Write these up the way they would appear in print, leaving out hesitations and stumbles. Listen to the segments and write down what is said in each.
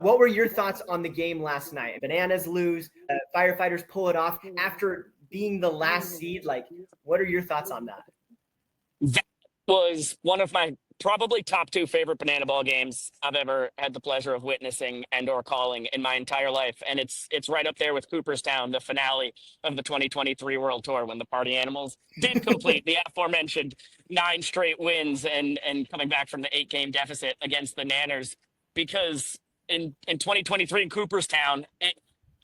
What were your thoughts on the game last night? Bananas lose, Firefighters pull it off after being the last seed. Like, what are your thoughts on that? That was one of my probably top two favorite banana ball games I've ever had the pleasure of witnessing and or calling in my entire life. And it's right up there with Cooperstown, the finale of the 2023 World Tour, when the Party Animals did complete the aforementioned 9 straight wins and coming back from the 8-game deficit against the Nanners. Because in 2023 in Cooperstown,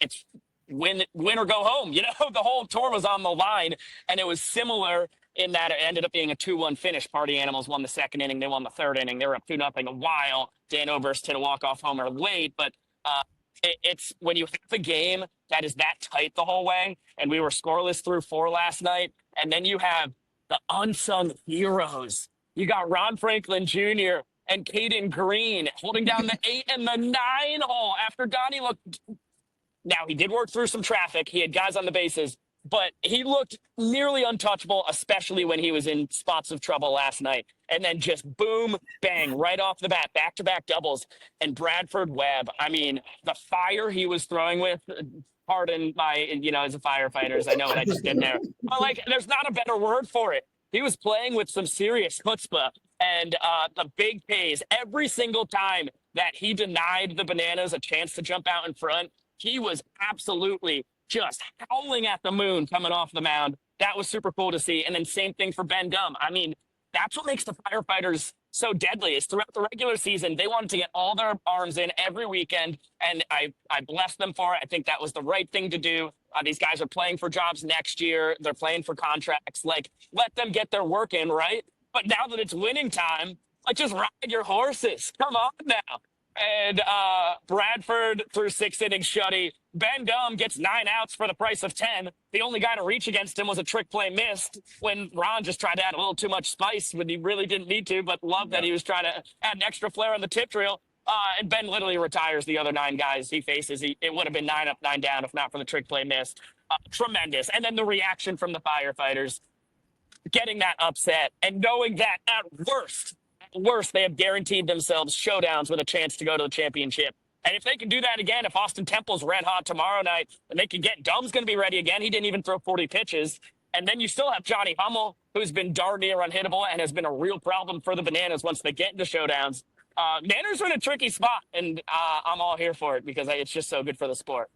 it's win or go home. You know, the whole tour was on the line, and it was similar in that it ended up being a 2-1 finish. Party Animals won the second inning. They won the third inning. They were up 2-0 a while. Dan Oberst hit a walk-off homer late, but it's when you have a game that is that tight the whole way, and we were scoreless through 4 last night, and then you have the unsung heroes. You got Ron Franklin Jr. and Caden Green holding down the 8 and the 9 hole after Donnie looked. Now, he did work through some traffic. He had guys on the bases, but he looked nearly untouchable, especially when he was in spots of trouble last night. And then just boom, bang, right off the bat, back-to-back doubles. And Bradford Webb, I mean, the fire he was throwing with, pardon my, as a Firefighters, I know what I just did there. But, there's not a better word for it. He was playing with some serious chutzpah and the big pays. Every single time that he denied the Bananas a chance to jump out in front, he was absolutely just howling at the moon coming off the mound. That was super cool to see. And then same thing for Ben Gum. I mean, that's what makes the Firefighters so deadly is throughout the regular season, they wanted to get all their arms in every weekend. And I bless them for it. I think that was the right thing to do. These guys are playing for jobs next year. They're playing for contracts. Let them get their work in, right? But now that it's winning time, just ride your horses. Come on now. And Bradford threw 6 innings shutty. Ben Gum gets 9 outs for the price of 10. The only guy to reach against him was a trick play missed when Ron just tried to add a little too much spice when he really didn't need to, but loved that he was trying to add an extra flair on the tip drill. And Ben literally retires the other 9 guys he faces. It would have been 9 up, 9 down if not for the trick play missed. Tremendous. And then the reaction from the Firefighters getting that upset and knowing that at worst, they have guaranteed themselves showdowns with a chance to go to the championship. And if they can do that again, if Austin Temple's red hot tomorrow night, and they can get Dum's going to be ready again. He didn't even throw 40 pitches. And then you still have Johnny Hummel, who's been darn near unhittable and has been a real problem for the Bananas once they get into showdowns. Nanners are in a tricky spot, and I'm all here for it because it's just so good for the sport.